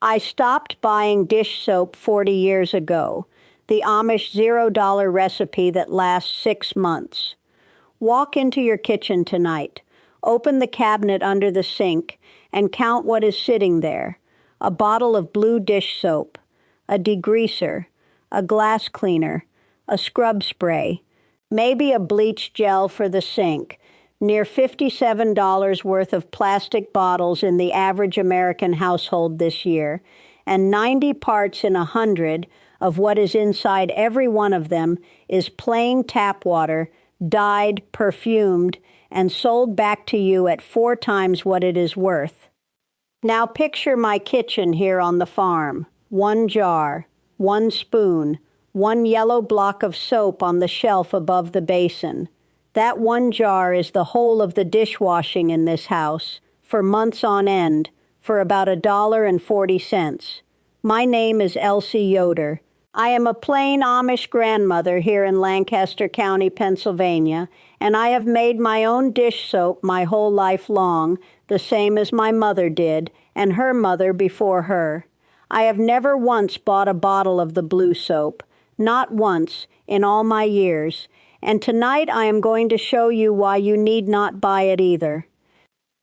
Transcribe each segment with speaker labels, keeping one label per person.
Speaker 1: I stopped buying dish soap 40 years ago, the Amish $0 recipe that lasts 6 months. Walk into your kitchen tonight, open the cabinet under the sink, and count what is sitting there. A bottle of blue dish soap, a degreaser, a glass cleaner, a scrub spray, maybe a bleach gel for the sink, near $57 worth of plastic bottles in the average American household this year, and 90 parts in 100 of what is inside every one of them is plain tap water, dyed, perfumed, and sold back to you at 4 times what it is worth. Now picture my kitchen here on the farm. 1 jar, 1 spoon, 1 yellow block of soap on the shelf above the basin. That 1 jar is the whole of the dishwashing in this house, for months on end, for about $1.40. My name is Elsie Yoder. I am a plain Amish grandmother here in Lancaster County, Pennsylvania, and I have made my own dish soap my whole life long, the same as my mother did, and her mother before her. I have never once bought a bottle of the blue soap, not once in all my years, and tonight I am going to show you why you need not buy it either.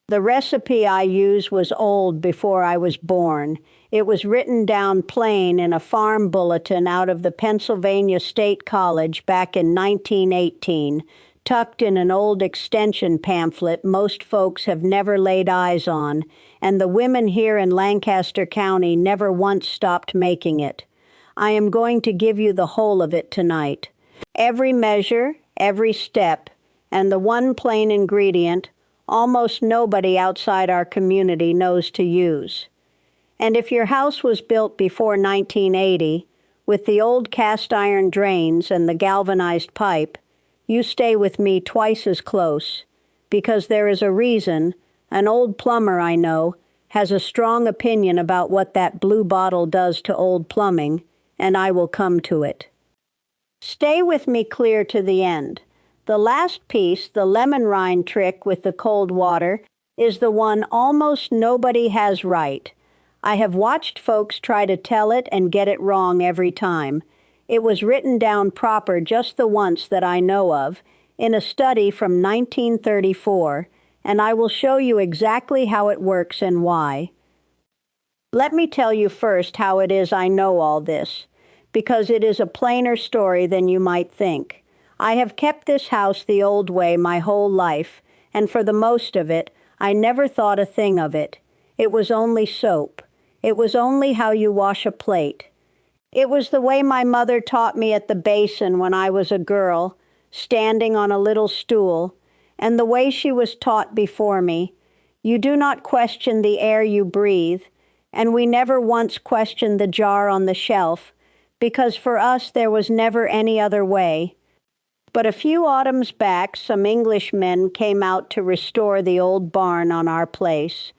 Speaker 1: The recipe I use was old before I was born. It was written down plain in a farm bulletin out of the Pennsylvania State College back in 1918, tucked in an old extension pamphlet most folks have never laid eyes on, and the women here in Lancaster County never once stopped making it. I am going to give you the whole of it tonight. Every measure, every step, and the one plain ingredient almost nobody outside our community knows to use. And if your house was built before 1980, with the old cast iron drains and the galvanized pipe, you stay with me twice as close, because there is a reason an old plumber I know has a strong opinion about what that blue bottle does to old plumbing, and I will come to it. Stay with me clear to the end. The last piece, the lemon rind trick with the cold water, is the one almost nobody has right. I have watched folks try to tell it and get it wrong every time. It was written down proper just the once that I know of, in a study from 1934, and I will show you exactly how it works and why. Let me tell you first how it is I know all this, because it is a plainer story than you might think. I have kept this house the old way my whole life, and for the most of it, I never thought a thing of it. It was only soap. It was only how you wash a plate. It was the way my mother taught me at the basin when I was a girl, standing on a little stool, and the way she was taught before me. You do not question the air you breathe, and we never once questioned the jar on the shelf, because for us there was never any other way. But a few autumns back, some Englishmen came out to restore the old barn on our place.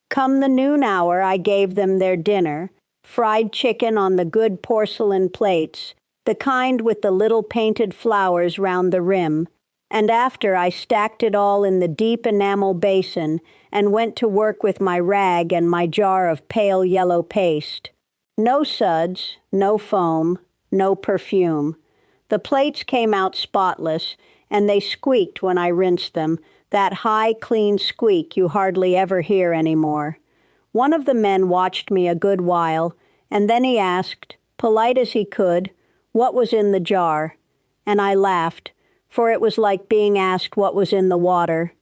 Speaker 1: Come the noon hour, I gave them their dinner, fried chicken on the good porcelain plates, the kind with the little painted flowers round the rim, and after I stacked it all in the deep enamel basin and went to work with my rag and my jar of pale yellow paste. No suds, no foam, no perfume. The plates came out spotless, and they squeaked when I rinsed them, that high, clean squeak you hardly ever hear anymore. One of the men watched me a good while, and then he asked, polite as he could, what was in the jar, and I laughed, for it was like being asked what was in the water.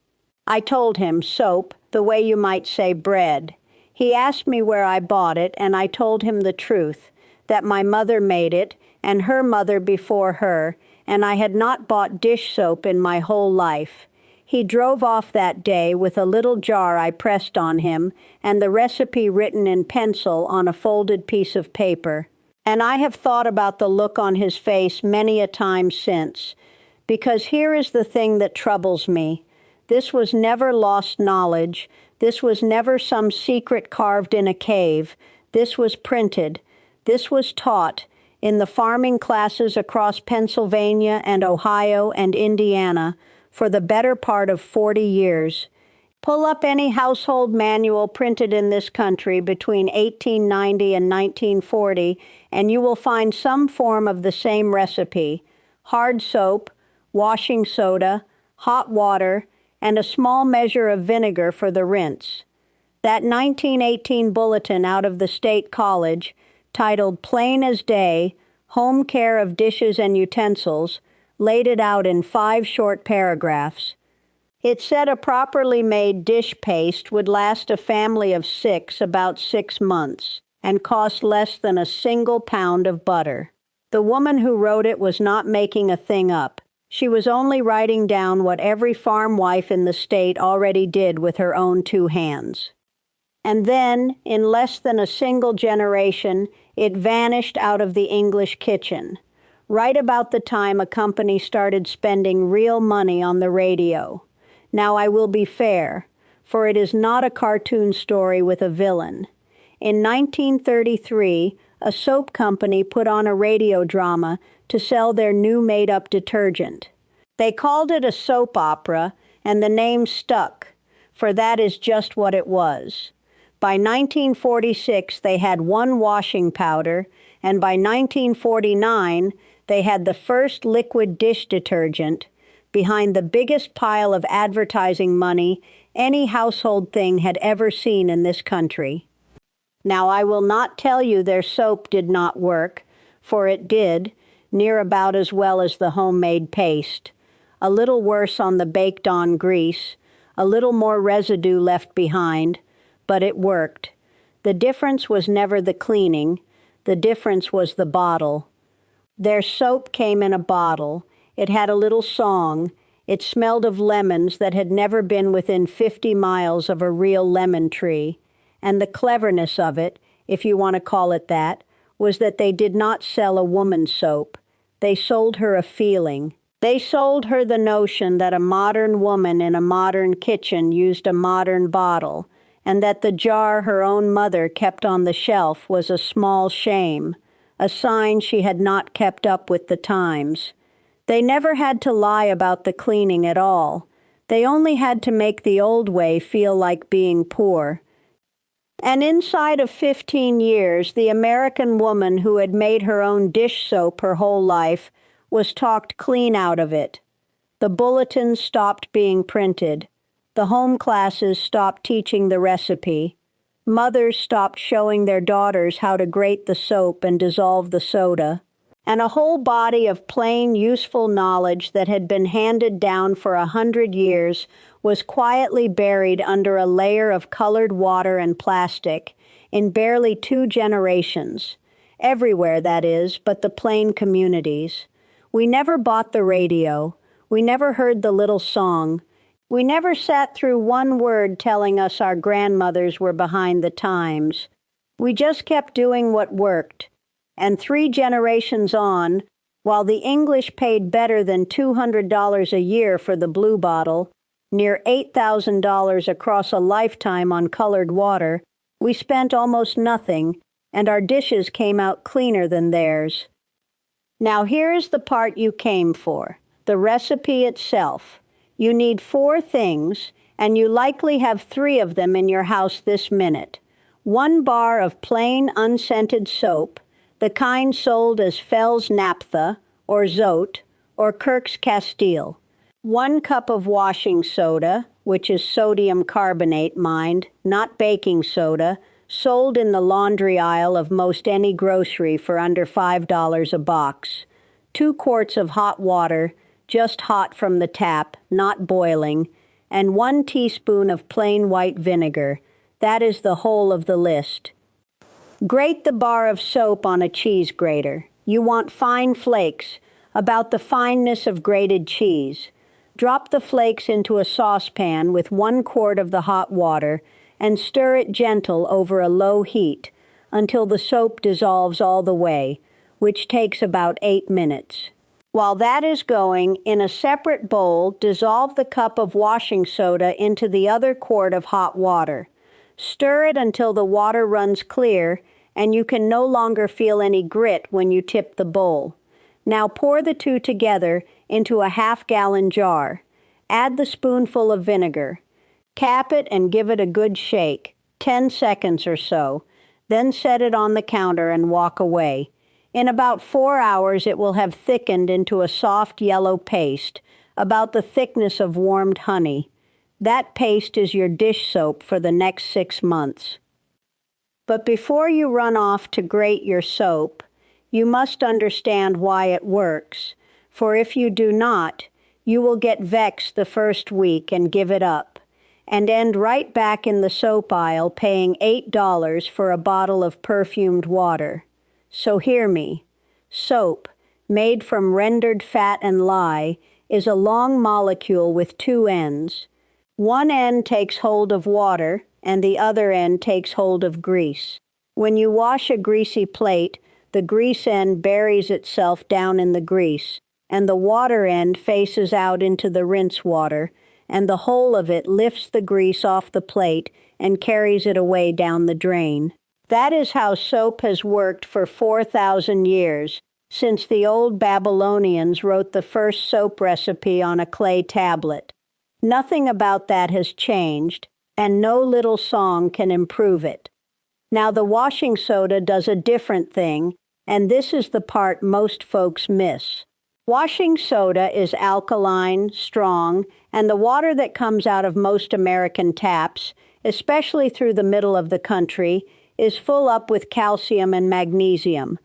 Speaker 1: I told him soap, the way you might say bread. He asked me where I bought it, and I told him the truth, that my mother made it, and her mother before her, and I had not bought dish soap in my whole life. He drove off that day with a little jar I pressed on him, and the recipe written in pencil on a folded piece of paper. And I have thought about the look on his face many a time since, because here is the thing that troubles me. This was never lost knowledge. This was never some secret carved in a cave. This was printed. This was taught in the farming classes across Pennsylvania and Ohio and Indiana for the better part of 40 years. Pull up any household manual printed in this country between 1890 and 1940, and you will find some form of the same recipe: hard soap, washing soda, hot water, and a small measure of vinegar for the rinse. That 1918 bulletin out of the State College, titled Plain as Day, Home Care of Dishes and Utensils, laid it out in 5 short paragraphs. It said a properly made dish paste would last a family of 6 about 6 months and cost less than a single pound of butter. The woman who wrote it was not making a thing up. She was only writing down what every farm wife in the state already did with her own 2 hands. And then, in less than a single generation, it vanished out of the English kitchen, right about the time a company started spending real money on the radio. Now I will be fair, for it is not a cartoon story with a villain. In 1933, a soap company put on a radio drama to sell their new made-up detergent. They called it a soap opera, and the name stuck, for that is just what it was. By 1946, they had 1 washing powder, and by 1949, they had the first liquid dish detergent, behind the biggest pile of advertising money any household thing had ever seen in this country. Now, I will not tell you their soap did not work, for it did, near about as well as the homemade paste. A little worse on the baked-on grease, a little more residue left behind, but it worked. The difference was never the cleaning, the difference was the bottle. Their soap came in a bottle. It had a little song. It smelled of lemons that had never been within 50 miles of a real lemon tree. And the cleverness of it, if you want to call it that, was that they did not sell a woman's soap. They sold her a feeling. They sold her the notion that a modern woman in a modern kitchen used a modern bottle, and that the jar her own mother kept on the shelf was a small shame, a sign she had not kept up with the times. They never had to lie about the cleaning at all. They only had to make the old way feel like being poor. And inside of 15 years, the American woman who had made her own dish soap her whole life was talked clean out of it. The bulletins stopped being printed. The home classes stopped teaching the recipe. Mothers stopped showing their daughters how to grate the soap and dissolve the soda. And a whole body of plain, useful knowledge that had been handed down for 100 years was quietly buried under a layer of colored water and plastic in barely 2 generations. Everywhere, that is, but the plain communities. We never bought the radio. We never heard the little song. We never sat through 1 word telling us our grandmothers were behind the times. We just kept doing what worked. And 3 generations on, while the English paid better than $200 a year for the blue bottle, near $8,000 across a lifetime on colored water, we spent almost nothing, and our dishes came out cleaner than theirs. Now here is the part you came for, the recipe itself. You need 4 things, and you likely have 3 of them in your house this minute. 1 bar of plain, unscented soap, the kind sold as Fels Naptha, or Zote, or Kirk's Castile. 1 cup of washing soda, which is sodium carbonate, mind, not baking soda, sold in the laundry aisle of most any grocery for under $5 a box. 2 quarts of hot water, just hot from the tap, not boiling, and 1 teaspoon of plain white vinegar. That is the whole of the list. Grate the bar of soap on a cheese grater. You want fine flakes, about the fineness of grated cheese. Drop the flakes into a saucepan with 1 quart of the hot water and stir it gentle over a low heat until the soap dissolves all the way, which takes about 8 minutes. While that is going, in a separate bowl, dissolve the cup of washing soda into the other quart of hot water. Stir it until the water runs clear and you can no longer feel any grit when you tip the bowl. Now pour the 2 together into a half-gallon jar. Add the spoonful of vinegar. Cap it and give it a good shake, 10 seconds or so. Then set it on the counter and walk away. In about 4 hours it will have thickened into a soft yellow paste, about the thickness of warmed honey. That paste is your dish soap for the next 6 months. But before you run off to grate your soap, you must understand why it works, for if you do not, you will get vexed the first week and give it up, and end right back in the soap aisle paying $8 for a bottle of perfumed water. So hear me. Soap, made from rendered fat and lye, is a long molecule with 2 ends. One end takes hold of water, and the other end takes hold of grease. When you wash a greasy plate, the grease end buries itself down in the grease, and the water end faces out into the rinse water, and the whole of it lifts the grease off the plate and carries it away down the drain. That is how soap has worked for 4,000 years, since the old Babylonians wrote the first soap recipe on a clay tablet. Nothing about that has changed, and no little song can improve it. Now the washing soda does a different thing, and this is the part most folks miss. Washing soda is alkaline, strong, and the water that comes out of most American taps, especially through the middle of the country, is full up with calcium and magnesium.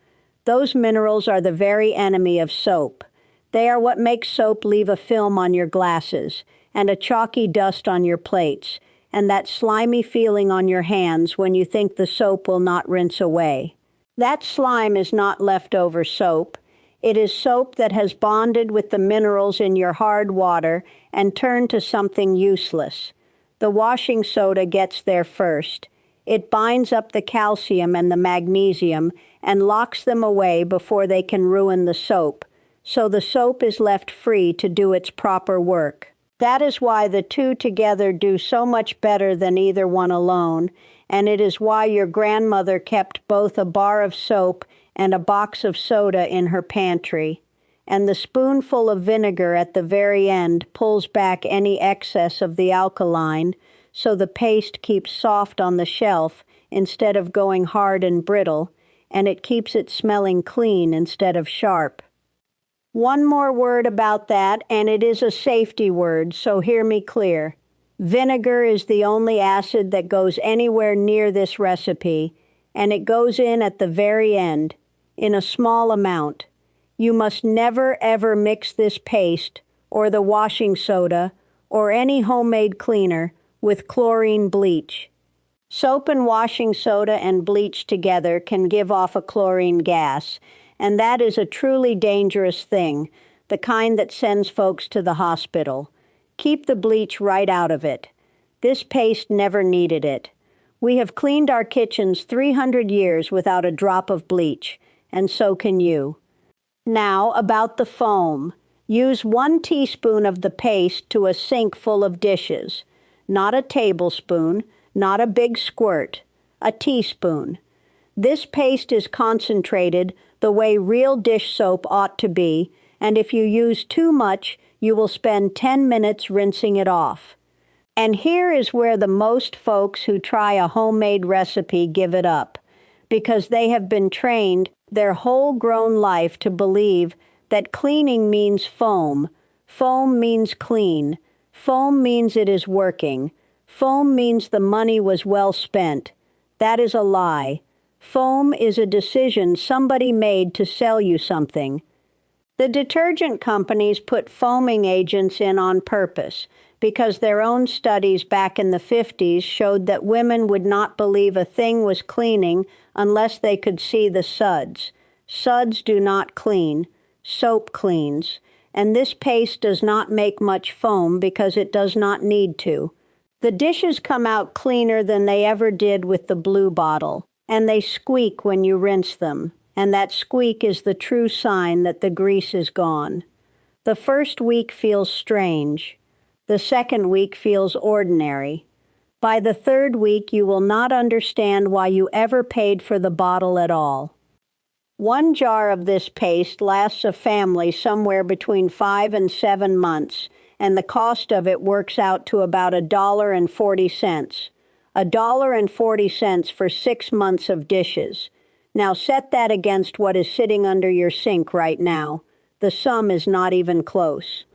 Speaker 1: Those minerals are the very enemy of soap. They are what makes soap leave a film on your glasses, and a chalky dust on your plates, and that slimy feeling on your hands when you think the soap will not rinse away. That slime is not leftover soap. It is soap that has bonded with the minerals in your hard water and turned to something useless. The washing soda gets there first. It binds up the calcium and the magnesium and locks them away before they can ruin the soap, so the soap is left free to do its proper work. That is why the two together do so much better than either one alone, and it is why your grandmother kept both a bar of soap and a box of soda in her pantry, and the spoonful of vinegar at the very end pulls back any excess of the alkaline, so the paste keeps soft on the shelf instead of going hard and brittle, and it keeps it smelling clean instead of sharp. One more word about that, and it is a safety word, so hear me clear. Vinegar is the only acid that goes anywhere near this recipe, and it goes in at the very end, in a small amount. You must never ever mix this paste, or the washing soda, or any homemade cleaner, with chlorine bleach. Soap and washing soda and bleach together can give off a chlorine gas, and that is a truly dangerous thing, the kind that sends folks to the hospital. Keep the bleach right out of it. This paste never needed it. We have cleaned our kitchens 300 years without a drop of bleach, and so can you. Now, about the foam. Use 1 teaspoon of the paste to a sink full of dishes. Not a tablespoon, not a big squirt, a teaspoon. This paste is concentrated the way real dish soap ought to be, and if you use too much, you will spend 10 minutes rinsing it off. And here is where the most folks who try a homemade recipe give it up, because they have been trained their whole grown life to believe that cleaning means foam. Foam means clean. Foam means it is working. Foam means the money was well spent. That is a lie. Foam is a decision somebody made to sell you something. The detergent companies put foaming agents in on purpose because their own studies back in the 50s showed that women would not believe a thing was cleaning unless they could see the suds. Suds do not clean. Soap cleans. And this paste does not make much foam because it does not need to. The dishes come out cleaner than they ever did with the blue bottle, and they squeak when you rinse them, and that squeak is the true sign that the grease is gone. The first week feels strange. The second week feels ordinary. By the third week, you will not understand why you ever paid for the bottle at all. 1 jar of this paste lasts a family somewhere between 5 and 7 months, and the cost of it works out to about $1.40. $1.40 for 6 months of dishes. Now set that against what is sitting under your sink right now. The sum is not even close.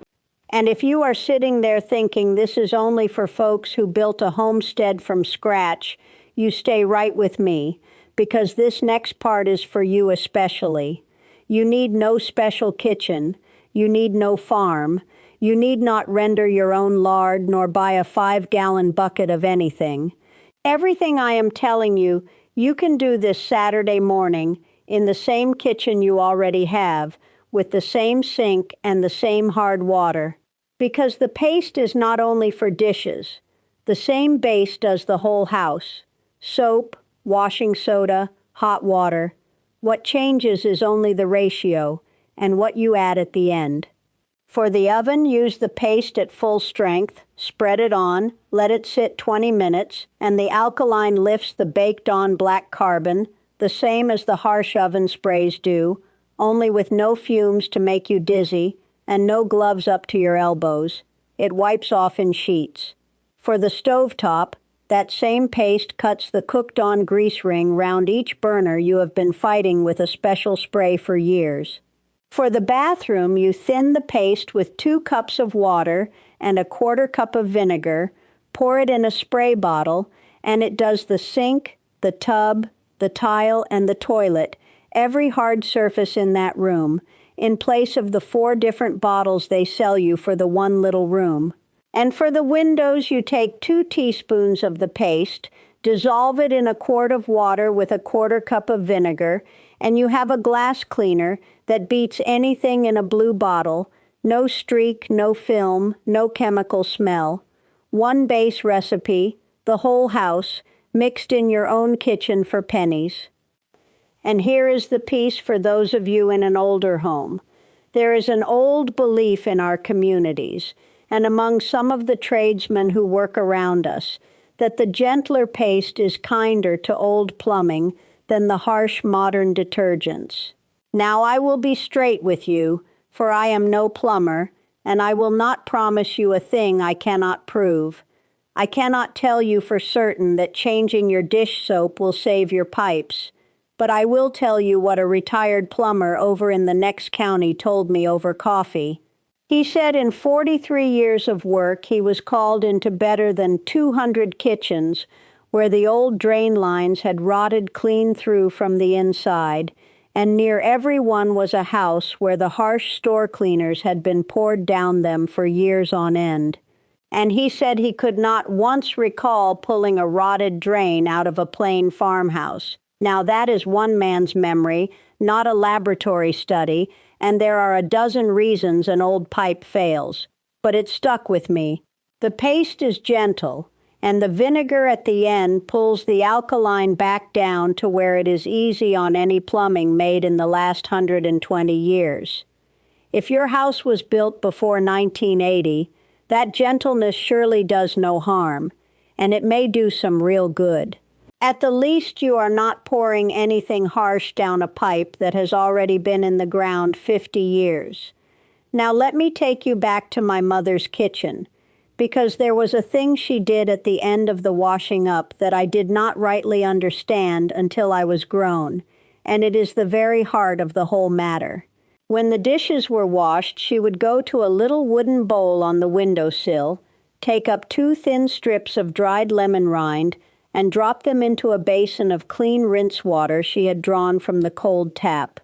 Speaker 1: And if you are sitting there thinking this is only for folks who built a homestead from scratch, you stay right with me, because this next part is for you especially. You need no special kitchen. You need no farm. You need not render your own lard nor buy a 5-gallon bucket of anything. Everything I am telling you, you can do this Saturday morning in the same kitchen you already have, with the same sink and the same hard water. Because the paste is not only for dishes. The same base does the whole house. Soap, washing soda, hot water. What changes is only the ratio and what you add at the end. For the oven, use the paste at full strength, spread it on, let it sit 20 minutes, and the alkaline lifts the baked-on black carbon, the same as the harsh oven sprays do, only with no fumes to make you dizzy and no gloves up to your elbows. It wipes off in sheets. For the stovetop, that same paste cuts the cooked-on grease ring round each burner you have been fighting with a special spray for years. For the bathroom, you thin the paste with 2 cups of water and a 1/4 cup of vinegar, pour it in a spray bottle, and it does the sink, the tub, the tile, and the toilet, every hard surface in that room, in place of the 4 different bottles they sell you for the one little room. And for the windows, you take 2 teaspoons of the paste, dissolve it in a quart of water with a 1/4 cup of vinegar, and you have a glass cleaner that beats anything in a blue bottle, no streak, no film, no chemical smell. One base recipe, the whole house, mixed in your own kitchen for pennies. And here is the piece for those of you in an older home. There is an old belief in our communities, and among some of the tradesmen who work around us, that the gentler paste is kinder to old plumbing than the harsh modern detergents. Now I will be straight with you, for I am no plumber, and I will not promise you a thing I cannot prove. I cannot tell you for certain that changing your dish soap will save your pipes, but I will tell you what a retired plumber over in the next county told me over coffee. He said in 43 years of work he was called into better than 200 kitchens where the old drain lines had rotted clean through from the inside, and near every one was a house where the harsh store cleaners had been poured down them for years on end. And he said he could not once recall pulling a rotted drain out of a plain farmhouse. Now that is one man's memory, not a laboratory study, and there are a dozen reasons an old pipe fails. But it stuck with me. The paste is gentle, and the vinegar at the end pulls the alkaline back down to where it is easy on any plumbing made in the last 120 years. If your house was built before 1980, that gentleness surely does no harm, and it may do some real good. At the least, you are not pouring anything harsh down a pipe that has already been in the ground 50 years. Now let me take you back to my mother's kitchen, because there was a thing she did at the end of the washing up that I did not rightly understand until I was grown, and it is the very heart of the whole matter. When the dishes were washed, she would go to a little wooden bowl on the windowsill, take up 2 thin strips of dried lemon rind, and drop them into a basin of clean rinse water she had drawn from the cold tap.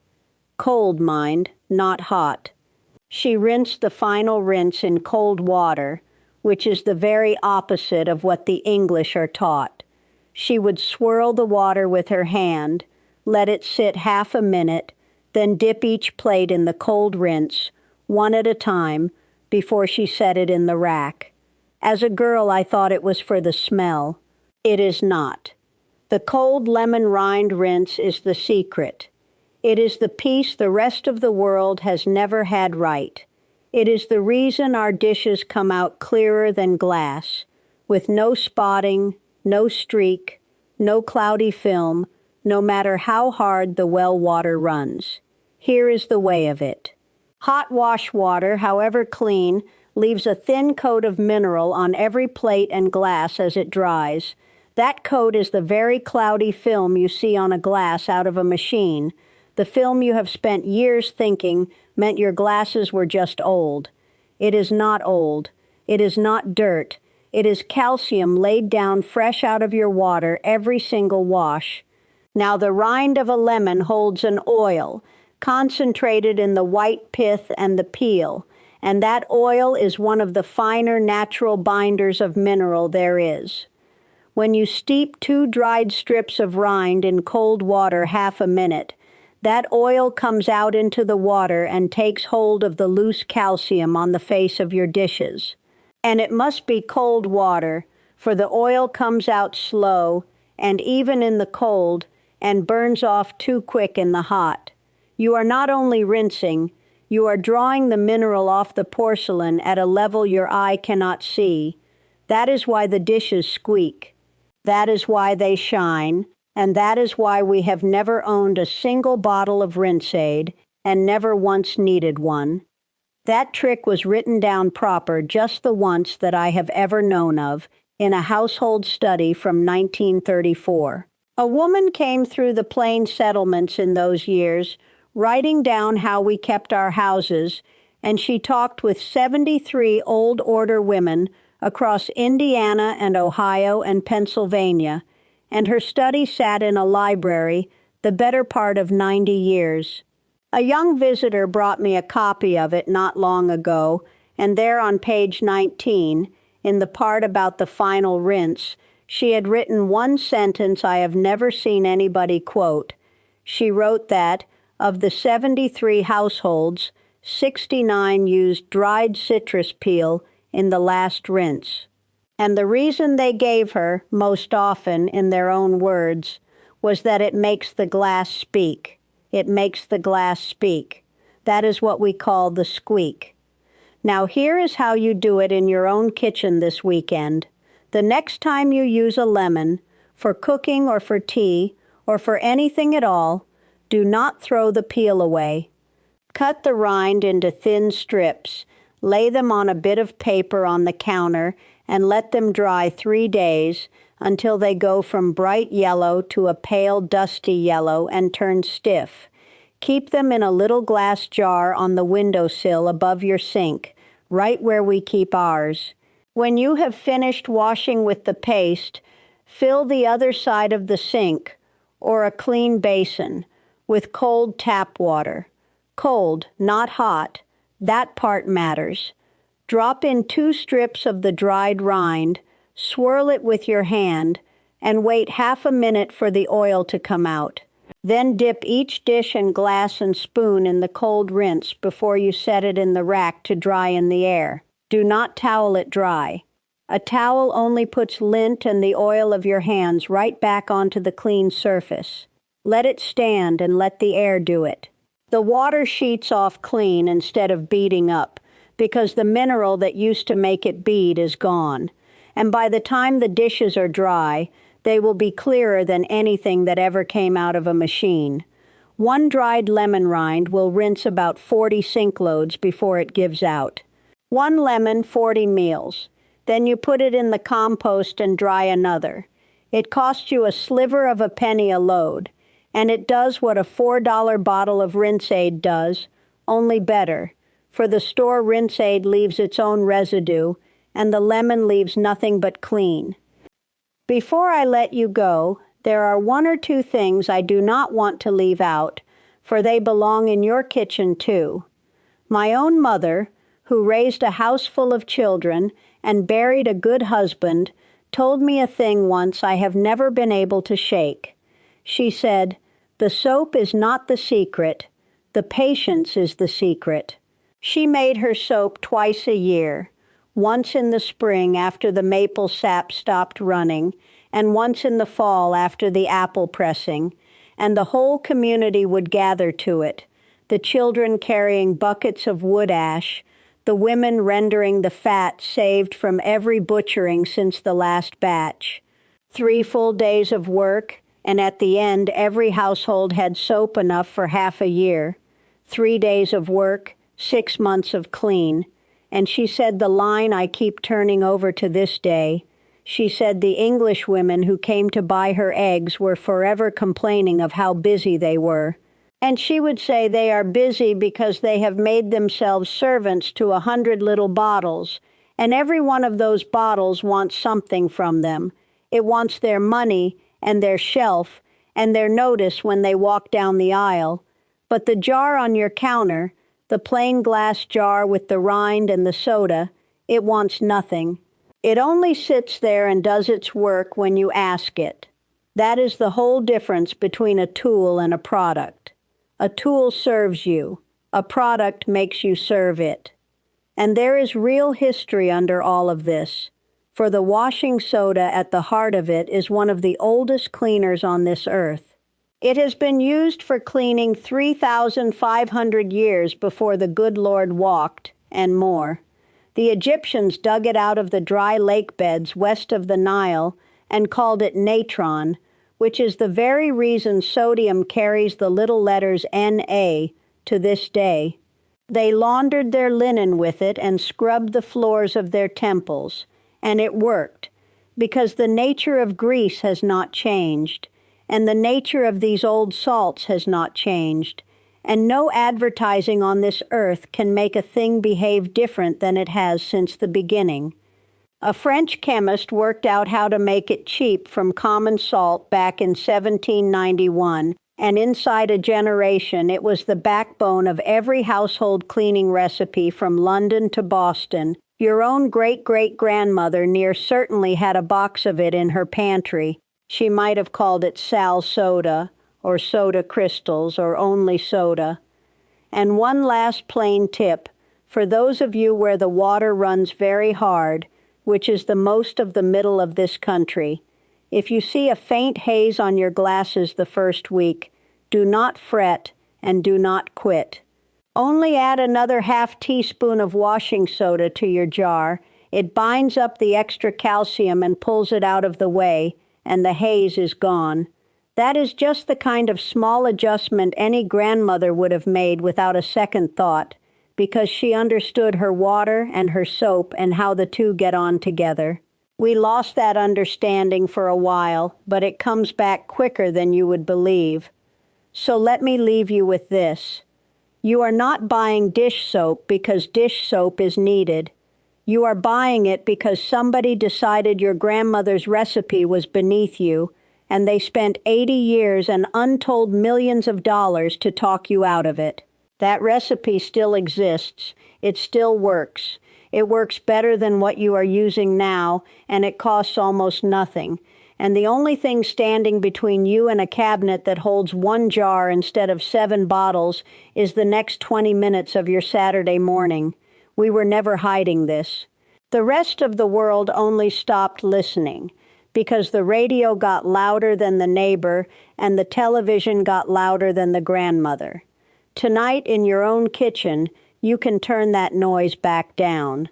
Speaker 1: Cold, mind, not hot. She rinsed the final rinse in cold water, which is the very opposite of what the English are taught. She would swirl the water with her hand, let it sit half a minute, then dip each plate in the cold rinse, one at a time, before she set it in the rack. As a girl, I thought it was for the smell. It is not. The cold lemon rind rinse is the secret. It is the piece the rest of the world has never had right. It is the reason our dishes come out clearer than glass, with no spotting, no streak, no cloudy film, no matter how hard the well water runs. Here is the way of it. Hot wash water, however clean, leaves a thin coat of mineral on every plate and glass as it dries. That coat is the very cloudy film you see on a glass out of a machine, the film you have spent years thinking meant your glasses were just old. It is not old. It is not dirt. It is calcium laid down fresh out of your water every single wash. Now the rind of a lemon holds an oil, concentrated in the white pith and the peel, and that oil is one of the finer natural binders of mineral there is. When you steep 2 dried strips of rind in cold water half a minute, that oil comes out into the water and takes hold of the loose calcium on the face of your dishes. And it must be cold water, for the oil comes out slow, and even in the cold, and burns off too quick in the hot. You are not only rinsing, you are drawing the mineral off the porcelain at a level your eye cannot see. That is why the dishes squeak. That is why they shine, and that is why we have never owned a single bottle of rinse aid and never once needed one. That trick was written down proper just the once that I have ever known of in a household study from 1934. A woman came through the plain settlements in those years, writing down how we kept our houses, and she talked with 73 old order women across Indiana and Ohio and Pennsylvania, and her study sat in a library the better part of 90 years. A young visitor brought me a copy of it not long ago, and there on page 19, in the part about the final rinse, she had written one sentence I have never seen anybody quote. She wrote that, of the 73 households, 69 used dried citrus peel in the last rinse. And the reason they gave her, most often in their own words, was that it makes the glass speak. It makes the glass speak. That is what we call the squeak. Now here is how you do it in your own kitchen this weekend. The next time you use a lemon, for cooking or for tea, or for anything at all, do not throw the peel away. Cut the rind into thin strips. Lay them on a bit of paper on the counter and let them dry 3 days until they go from bright yellow to a pale dusty yellow and turn stiff. Keep them in a little glass jar on the windowsill above your sink, right where we keep ours. When you have finished washing with the paste, fill the other side of the sink, or a clean basin, with cold tap water. Cold, not hot. That part matters. Drop in 2 strips of the dried rind, swirl it with your hand, and wait half a minute for the oil to come out. Then dip each dish and glass and spoon in the cold rinse before you set it in the rack to dry in the air. Do not towel it dry. A towel only puts lint and the oil of your hands right back onto the clean surface. Let it stand and let the air do it. The water sheets off clean instead of beading up, because the mineral that used to make it bead is gone, and by the time the dishes are dry, they will be clearer than anything that ever came out of a machine. 1 dried lemon rind will rinse about 40 sink loads before it gives out. 1 lemon, 40 meals. Then you put it in the compost and dry another. It costs you a sliver of a penny a load. And it does what a $4 bottle of rinse aid does, only better, for the store rinse aid leaves its own residue, and the lemon leaves nothing but clean. Before I let you go, there are 1 or 2 things I do not want to leave out, for they belong in your kitchen too. My own mother, who raised a house full of children and buried a good husband, told me a thing once I have never been able to shake. She said, "The soap is not the secret, the patience is the secret." She made her soap twice a year, once in the spring after the maple sap stopped running, and once in the fall after the apple pressing, and the whole community would gather to it, the children carrying buckets of wood ash, the women rendering the fat saved from every butchering since the last batch. 3 full days of work, and at the end every household had soap enough for half a year. 3 days of work, 6 months of clean. and she said the line I keep turning over to this day. She said the English women who came to buy her eggs were forever complaining of how busy they were. And she would say they are busy because they have made themselves servants to 100 little bottles, and every one of those bottles wants something from them. It wants their money and their shelf and their notice when they walk down the aisle. But the jar on your counter, the plain glass jar with the rind and the soda, it wants nothing. It only sits there and does its work when you ask it. That is the whole difference between a tool and a product. A tool serves you. A product makes you serve it. And there is real history under all of this, for the washing soda at the heart of it is one of the oldest cleaners on this earth. It has been used for cleaning 3,500 years before the good Lord walked, and more. The Egyptians dug it out of the dry lake beds west of the Nile and called it natron, which is the very reason sodium carries the little letters Na to this day. They laundered their linen with it and scrubbed the floors of their temples, and it worked, because the nature of grease has not changed, and the nature of these old salts has not changed, and no advertising on this earth can make a thing behave different than it has since the beginning. A French chemist worked out how to make it cheap from common salt back in 1791, and inside a generation it was the backbone of every household cleaning recipe from London to Boston. Your own great-great-grandmother near certainly had a box of it in her pantry. She might have called it Sal Soda, or Soda Crystals, or only soda. And one last plain tip, for those of you where the water runs very hard, which is the most of the middle of this country, if you see a faint haze on your glasses the first week, do not fret and do not quit. Only add another half teaspoon of washing soda to your jar. It binds up the extra calcium and pulls it out of the way, and the haze is gone. That is just the kind of small adjustment any grandmother would have made without a second thought, because she understood her water and her soap and how the two get on together. We lost that understanding for a while, but it comes back quicker than you would believe. So let me leave you with this. You are not buying dish soap because dish soap is needed. You are buying it because somebody decided your grandmother's recipe was beneath you, and they spent 80 years and untold millions of dollars to talk you out of it. That recipe still exists. It still works. It works better than what you are using now, and it costs almost nothing. And the only thing standing between you and a cabinet that holds one jar instead of 7 bottles is the next 20 minutes of your Saturday morning. We were never hiding this. The rest of the world only stopped listening, because the radio got louder than the neighbor and the television got louder than the grandmother. Tonight, in your own kitchen, you can turn that noise back down.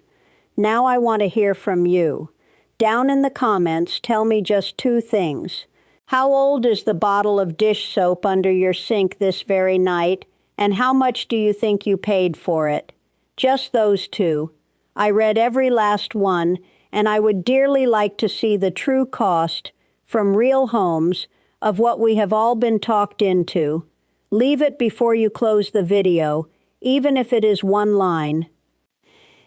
Speaker 1: Now I want to hear from you. Down in the comments, tell me just 2 things. How old is the bottle of dish soap under your sink this very night, and how much do you think you paid for it? Just those 2. I read every last one, and I would dearly like to see the true cost, from real homes, of what we have all been talked into. Leave it before you close the video, even if it is 1 line.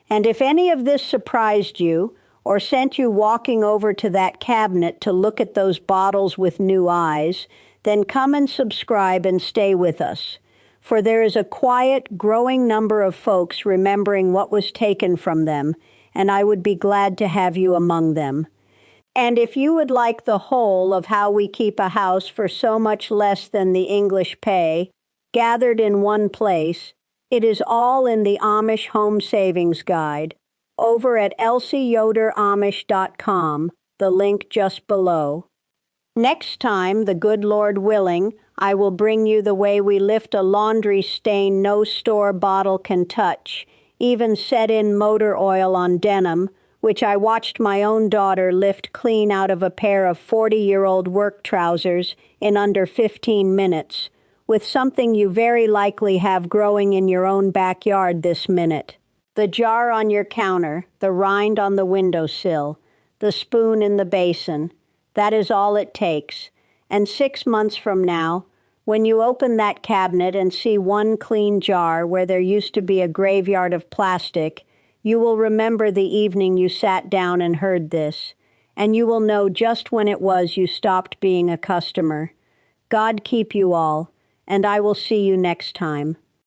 Speaker 1: And if any of this surprised you, or sent you walking over to that cabinet to look at those bottles with new eyes, then come and subscribe and stay with us. For there is a quiet, growing number of folks remembering what was taken from them, and I would be glad to have you among them. And if you would like the whole of how we keep a house for so much less than the English pay, gathered in one place, it is all in the Amish Home Savings Guide, over at elsieyoderamish.com, the link just below. Next time, the good Lord willing, I will bring you the way we lift a laundry stain no store bottle can touch, even set in motor oil on denim, which I watched my own daughter lift clean out of a pair of 40-year-old work trousers in under 15 minutes, with something you very likely have growing in your own backyard this minute. The jar on your counter, the rind on the windowsill, the spoon in the basin. That is all it takes. And 6 months from now, when you open that cabinet and see one clean jar where there used to be a graveyard of plastic, you will remember the evening you sat down and heard this, and you will know just when it was you stopped being a customer. God keep you all, and I will see you next time.